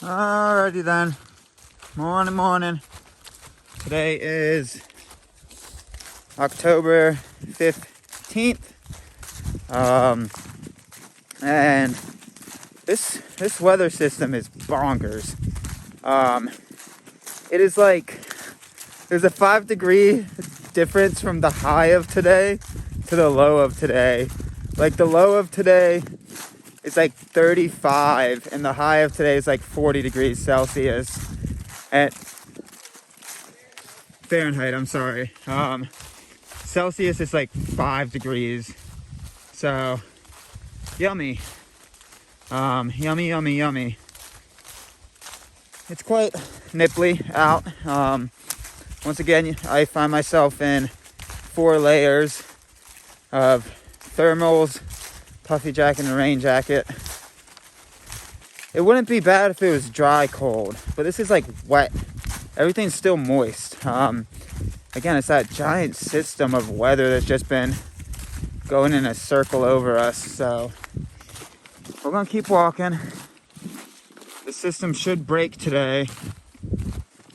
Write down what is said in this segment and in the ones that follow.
Alrighty then. Morning. Today is October 15th. And this weather system is bonkers. It is like there's a 5-degree difference from the high of today to the low of today. Like the low of today is like 35 and the high of today is like 40 degrees Celsius. And Fahrenheit, I'm sorry. Celsius is like 5 degrees. So yummy. Yummy. It's quite nipply out. Once again, I find myself in 4 layers of thermals, puffy jacket, and rain jacket. It wouldn't be bad if it was dry cold, but this is like wet. Everything's still moist. Again, it's that giant system of weather that's just been going in a circle over us. So we're gonna keep walking. The system should break today.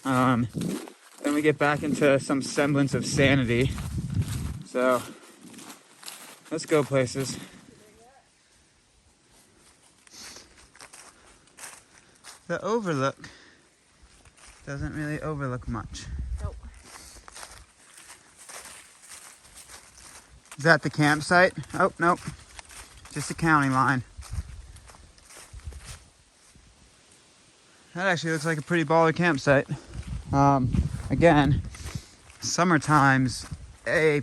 Then we get back into some semblance of sanity. So let's go places. The overlook doesn't really overlook much. Nope. Is that the campsite? Oh, nope. Just the county line. That actually looks like a pretty baller campsite. Again, summertime's A++.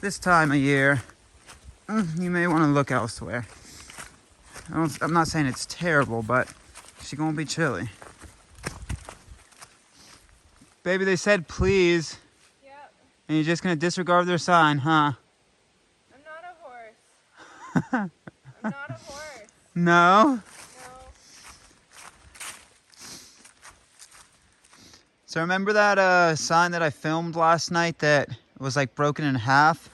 This time of year, you may want to look elsewhere. I'm not saying it's terrible, but it's gonna be chilly. Baby, they said please. Yep. And you're just gonna disregard their sign, huh? I'm not a horse. I'm not a horse. No? No. So remember that sign that I filmed last night that was like broken in half?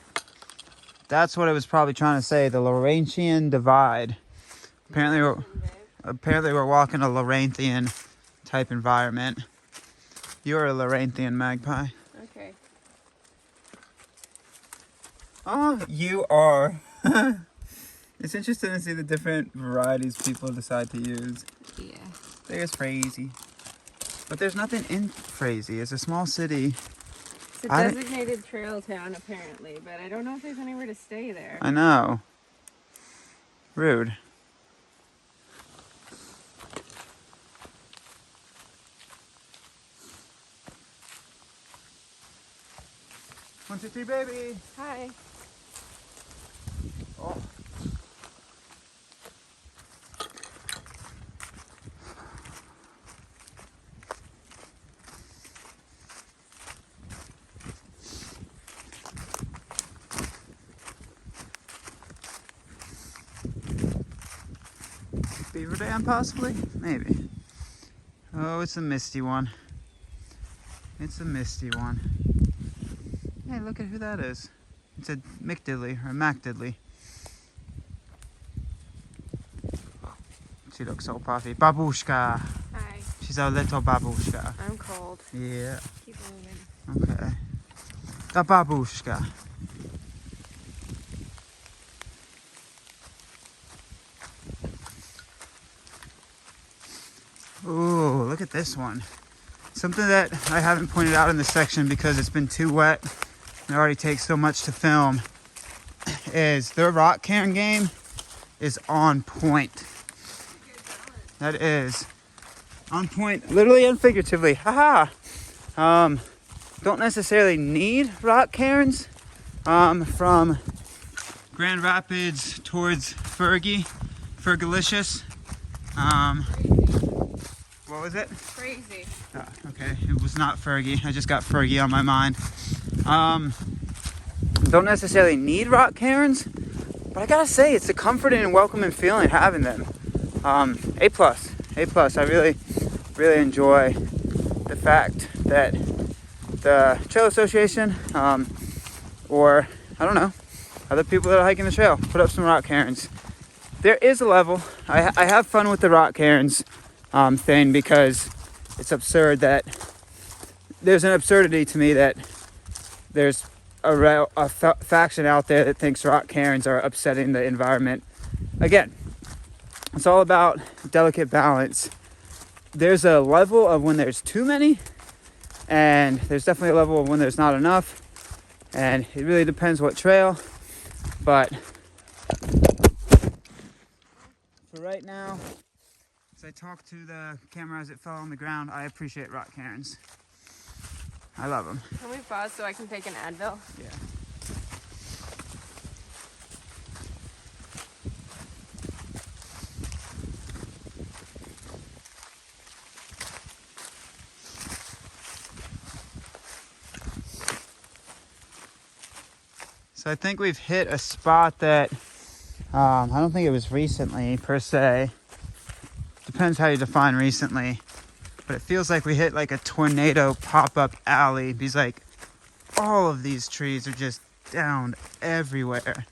That's what it was probably trying to say, the Laurentian Divide. Apparently we're walking a Laurentian type environment. You're a Laurentian magpie. Okay. Oh, you are. It's interesting to see the different varieties people decide to use. Yeah. There's Frazee. But there's nothing in Frazee. It's a small city. It's a designated trail town, apparently, but I don't know if there's anywhere to stay there. I know. Rude. One, two, three, baby. Hi. Oh. Beaver Dam, possibly? Maybe. Oh, it's a misty one. It's a misty one. Hey, look at who that is. It's a McDiddley, or MacDiddley. She looks so puffy. Babushka. Hi. She's a little babushka. I'm cold. Yeah. Keep moving. Okay. The babushka. Ooh, look at this one. Something that I haven't pointed out in this section because it's been too wet. It already takes so much to film. Is their rock cairn game is on point. That is on point, literally and figuratively. Haha. Don't necessarily need rock cairns from Grand Rapids towards Fergalicious. What was it? Crazy. Oh, okay, it was not Fergie. I just got Fergie on my mind. Don't necessarily need rock cairns, but I gotta say, it's a comforting and welcoming feeling having them. A+. I really enjoy the fact that the Trail Association, or I don't know, other people that are hiking the trail, put up some rock cairns. there is a level. I have fun with the rock cairns thing because it's absurd that there's an absurdity to me that there's a faction out there that thinks rock cairns are upsetting the environment. Again, it's all about delicate balance. There's a level of when there's too many, and there's definitely a level of when there's not enough, and it really depends what trail. But for right now, as I talk to the camera as it fell on the ground, I appreciate rock cairns. I love them. Can we pause so I can take an Advil? Yeah. So I think we've hit a spot that I don't think it was recently per se. Depends how you define recently. But it feels like we hit like a tornado pop-up alley because like all of these trees are just down everywhere.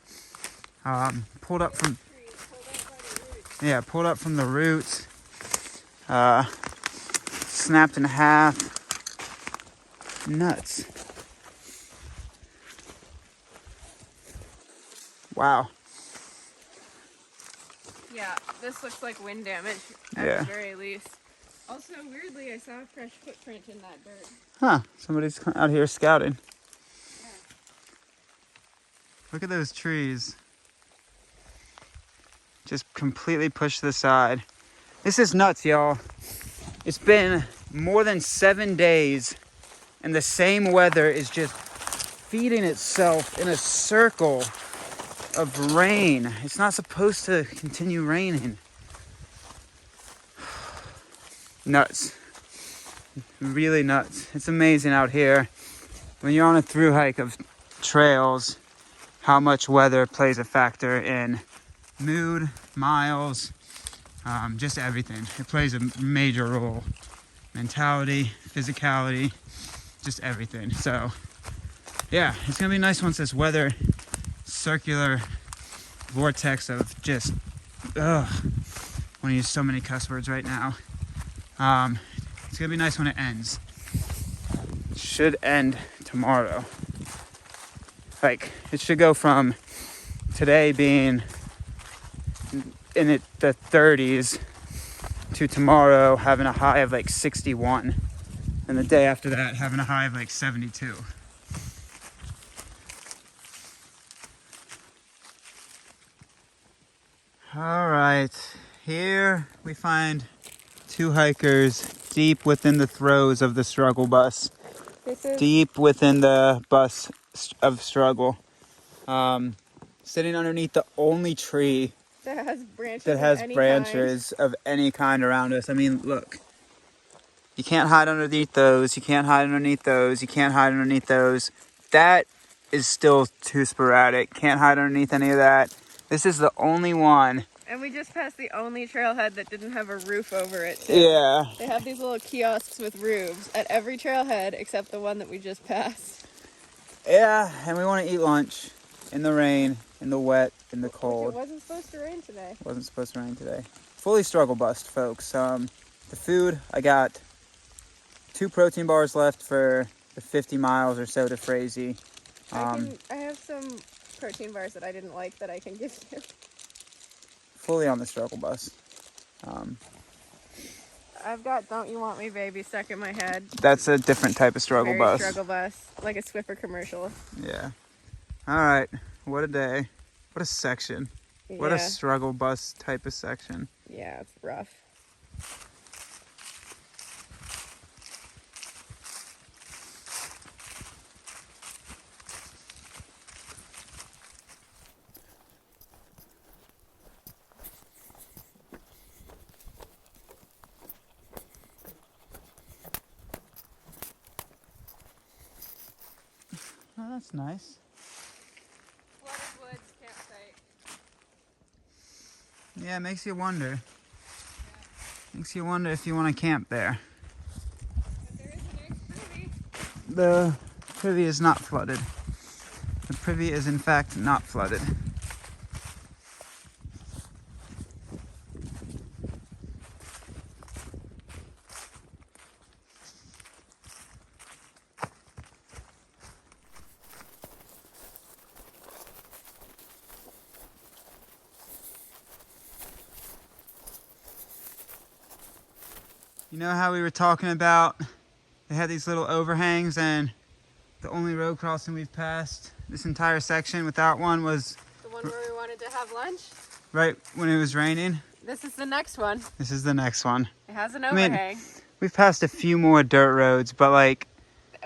Pulled up from the roots. Snapped in half. Nuts. Wow. Yeah, this looks like wind damage at Yeah. the very least. Also, weirdly, I saw a fresh footprint in that dirt. Huh. Somebody's out here scouting. Yeah. Look at those trees. Just completely pushed to the side. This is nuts, y'all. It's been more than 7 days, and the same weather is just feeding itself in a circle of rain. It's not supposed to continue raining. Nuts. Really nuts. It's amazing out here when you're on a through hike of trails how much weather plays a factor in mood, miles, just everything. It plays a major role. Mentality, physicality, just everything. So yeah, it's gonna be nice once this weather circular vortex of just I want to use so many cuss words right now. It's gonna be nice when it ends. It should end tomorrow. Like it should go from today being in the 30s to tomorrow having a high of like 61, and the day after that having a high of like 72. All right, here we find two hikers deep within the throes of the struggle bus. Deep within the bus of struggle. Sitting underneath the only tree That has branches, of any kind around us. I mean, look. You can't hide underneath those. You can't hide underneath those. You can't hide underneath those. That is still too sporadic. Can't hide underneath any of that. This is the only one. And we just passed the only trailhead that didn't have a roof over it, too. Yeah. They have these little kiosks with roofs at every trailhead except the one that we just passed. Yeah, and we want to eat lunch in the rain, in the wet, in the cold. It wasn't supposed to rain today. Wasn't supposed to rain today. Fully struggle bust, folks. The food, I got 2 protein bars left for the 50 miles or so to Frazee. I have some protein bars that I didn't like that I can give you. Fully on the struggle bus. I've got "Don't You Want Me, Baby" stuck in my head. That's a different type of struggle bus. Struggle bus, like a Swiffer commercial. Yeah. All right. What a day. What a section. Yeah. What a struggle bus type of section. Yeah, it's rough. Oh, that's nice. Flooded Woods campsite. Yeah, it makes you wonder. Yeah. Makes you wonder if you want to camp there. But there is an ex-privy. The privy is not flooded. The privy is in fact not flooded. You know how we were talking about they had these little overhangs, and the only road crossing we've passed this entire section without one was The one where we wanted to have lunch? right when it was raining. This is the next one. This is the next one. It has an I mean, overhang. we've passed a few more dirt roads, but like,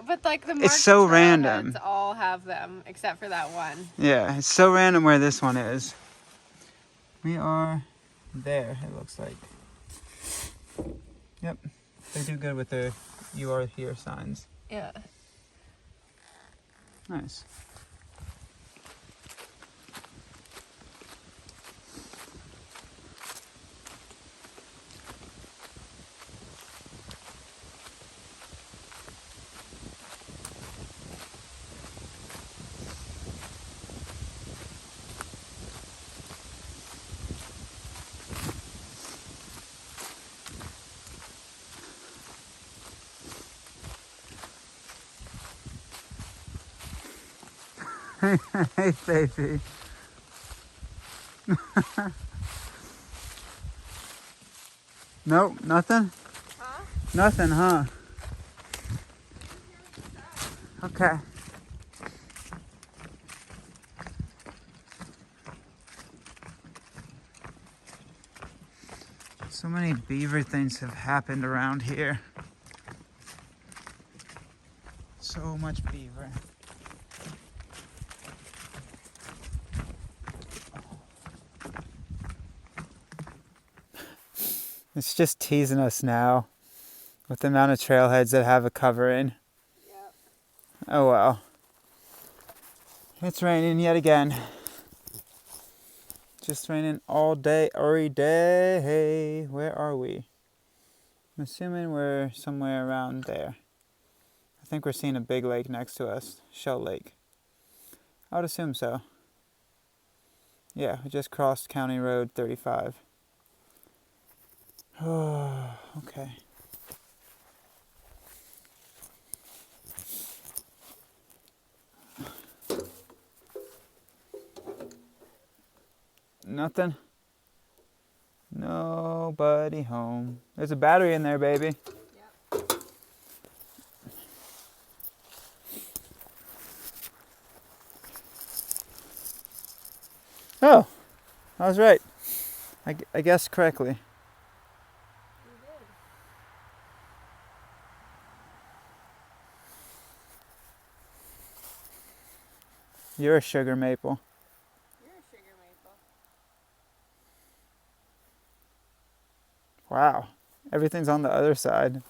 But like the it's marked so random. trailheads all have them, except for that one. Yeah, it's so random where this one is. We are there, it looks like. Yep, they do good with the "you are here" signs. Yeah. Nice. Hey, baby. Nope, nothing? Huh? Nothing, huh? Okay. So many beaver things have happened around here. So much beaver. It's just teasing us now with the amount of trailheads that have a covering. Yep. Oh well. It's raining yet again. Just raining all day, every day. Where are we? I'm assuming we're somewhere around there. I think we're seeing a big lake next to us, Shell Lake. I would assume so. Yeah, we just crossed County Road 35. Oh, okay. Nothing? Nobody home. There's a battery in there, baby. Yep. Oh, I was right. I guessed correctly. You did. You're a sugar maple. You're a sugar maple. Wow. Everything's on the other side.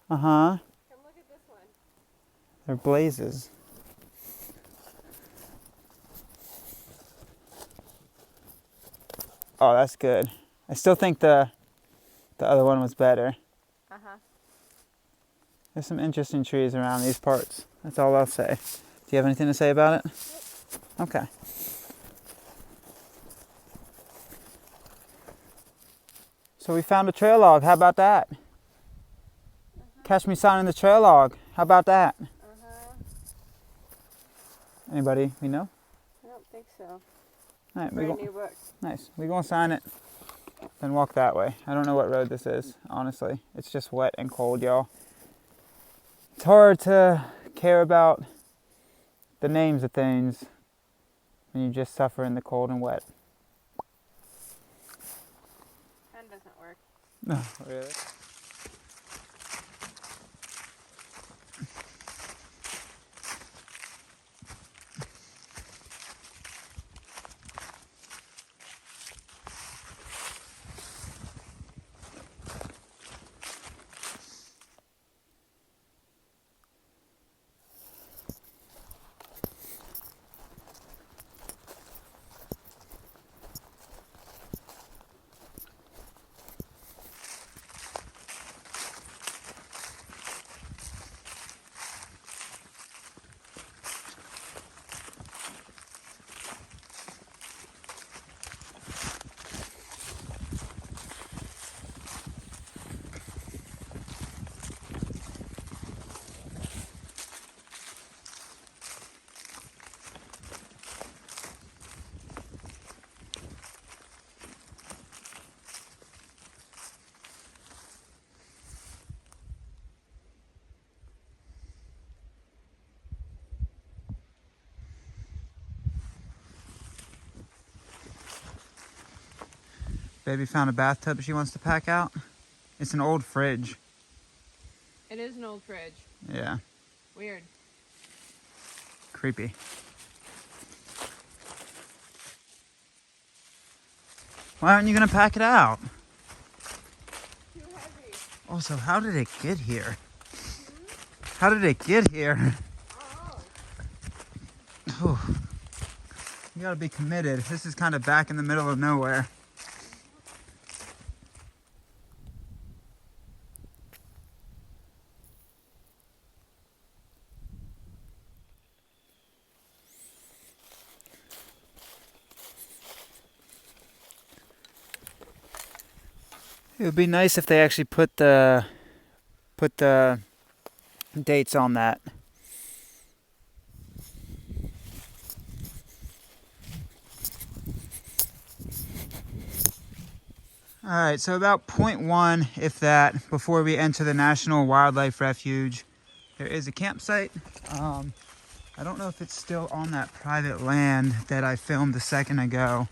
Uh-huh. Come look at this one. They're blazes. Oh, that's good. I still think the other one was better. Uh-huh. There's some interesting trees around these parts. That's all I'll say. Do you have anything to say about it? Yep. Okay. So we found a trail log. How about that? Catch me signing the trail log. How about that? Uh-huh. Anybody we know? I don't think so. All right, Brand new book. nice. We're going to sign it, then walk that way. I don't know what road this is, honestly. It's just wet and cold, y'all. It's hard to care about the names of things when you just suffer in the cold and wet. Pen doesn't work. No, really? Baby found a bathtub she wants to pack out. It's an old fridge. It is an old fridge. Yeah. Weird. Creepy. Why aren't you gonna pack it out? Too heavy. Also, how did it get here? How did it get here? Oh. You gotta be committed. This is kind of back in the middle of nowhere. It would be nice if they actually put the dates on that. All right, so about 0.1, if that, before we enter the National Wildlife Refuge, there is a campsite. I don't know if it's still on that private land that I filmed a second ago.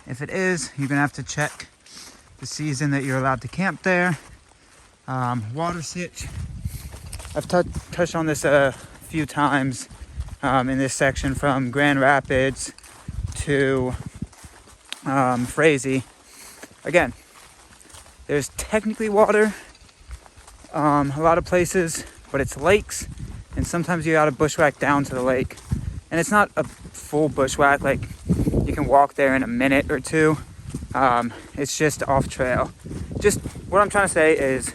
If it is, you're gonna have to check the season that you're allowed to camp there. Water sitch. I've touched on this a few times in this section from Grand Rapids to Frazee. Again, there's technically water a lot of places, but it's lakes, and sometimes you gotta bushwhack down to the lake. And it's not a full bushwhack, like you can walk there in a minute or two. It's just off trail. Just what I'm trying to say is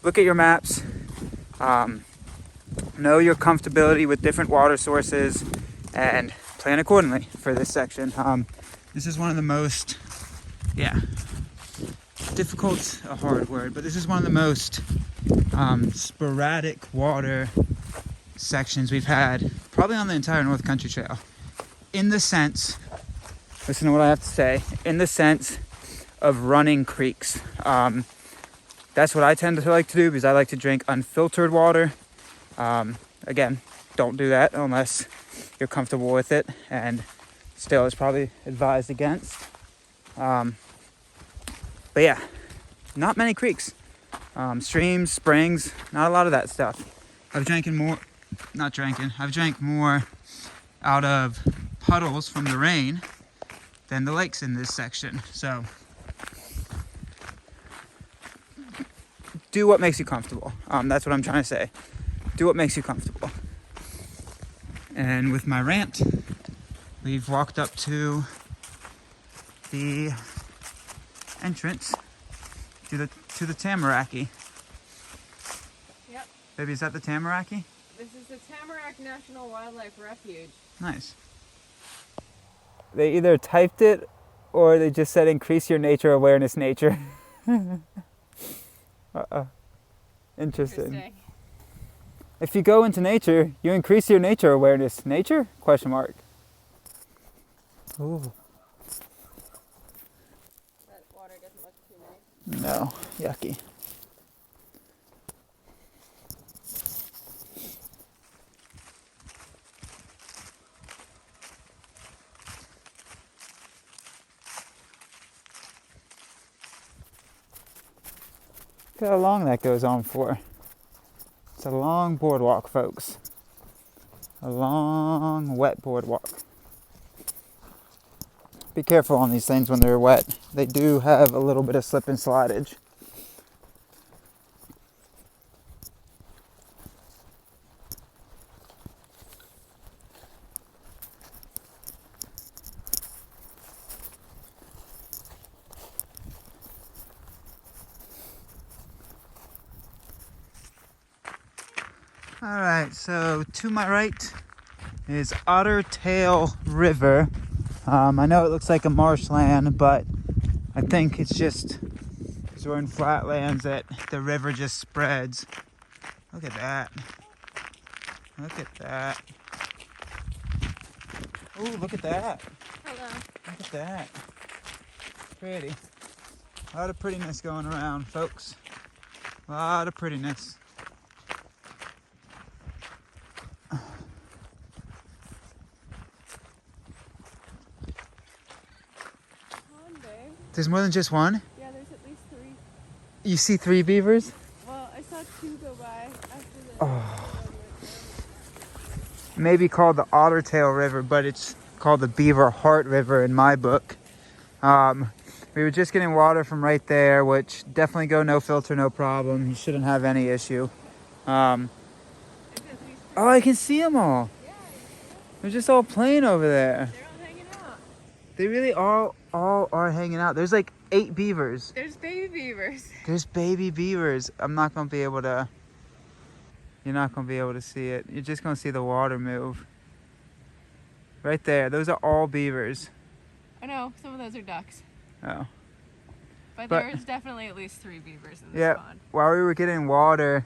look at your maps, know your comfortability with different water sources, and plan accordingly for this section. This is one of the most, difficult's a hard word, but this is one of the most sporadic water sections we've had probably on the entire North Country Trail. In the sense, listen to what I have to say, in the sense of running creeks. That's what I tend to like to do because I like to drink unfiltered water. Again, don't do that unless you're comfortable with it, and still it's probably advised against. But yeah, not many creeks. Streams, springs, not a lot of that stuff. I've drank more out of puddles from the rain than the lakes in this section. So do what makes you comfortable. That's what I'm trying to say. Do what makes you comfortable. And with my rant, we've walked up to the entrance to the Tamaraki. Yep. Baby, is that the Tamaraki? This is the Tamarack National Wildlife Refuge. Nice. They either typed it or they just said increase your nature awareness nature. Interesting. If you go into nature, you increase your nature awareness. Nature? Question mark. Ooh. That water doesn't look too nice. No, yucky. Look how long that goes on for. It's a long boardwalk, folks. A long, wet boardwalk. Be careful on these things when they're wet. They do have a little bit of slip and slidage. All right, so to my right is Otter Tail River. I know it looks like a marshland, but I think it's just, because we're in flatlands, that the river just spreads. Look at that. Look at that. Oh, look at that. Hello. Look at that. Pretty. A lot of prettiness going around, folks. A lot of prettiness. There's more than just one? Yeah, there's at least 3. You see 3 beavers? Well, I saw 2 go by after the Oh. other one went Maybe called the Ottertail River, but it's called the Beaver Heart River in my book. We were just getting water from right there, which definitely go no filter, no problem. You shouldn't have any issue. down. There's at least 3. Oh, I can see them all. Yeah, They're just all playing over there. they're all hanging out. They really all are hanging out. There's like 8 beavers. There's baby beavers. There's baby beavers. I'm not going to be able to... You're not going to be able to see it. You're just going to see the water move. Right there. Those are all beavers. I know, some of those are ducks. Oh. But But- there's definitely at least 3 beavers in this Yeah. pond. While we were getting water,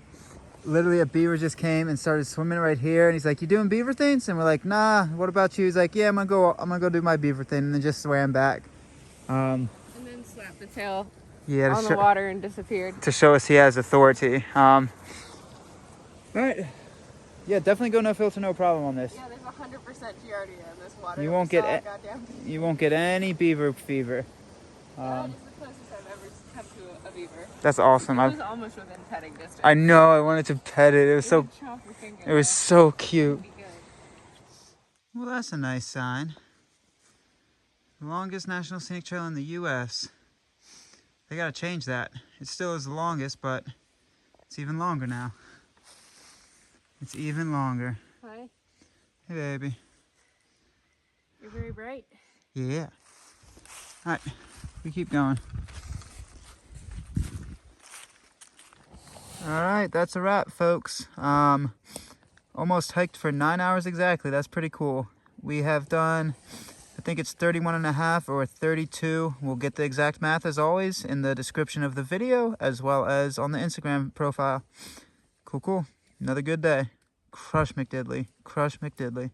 literally a beaver just came and started swimming right here. And he's like, "You doing beaver things?" And we're like, "Nah, what about you?" He's like, "Yeah, I'm gonna go do my beaver thing," and then just swam back. And then slapped the tail Yeah, on the water and disappeared. to show us he has authority. All right. Yeah, definitely go no filter, no problem on this. Yeah, there's 100% Giardia in this water. You won't get We saw it. goddamn. You won't get any beaver fever. That is the closest I've ever come to a beaver. That's awesome. It was almost within petting distance. I know. I wanted to pet it. It was so. You could chomp your finger It was off. so cute. It'd be good. Well, that's a nice sign. The longest national scenic trail in the U.S. They gotta change that. It still is the longest, but it's even longer now. It's even longer. Hi, Hey, baby. you're very bright. Yeah. All right, we keep going. All right, that's a wrap, folks. Almost hiked for 9 hours exactly. That's pretty cool. We have done, I think it's 31 and a half or 32. We'll get the exact math as always in the description of the video, as well as on the Instagram profile. Cool, cool. Another good day. Crush McDiddley. Crush McDiddley.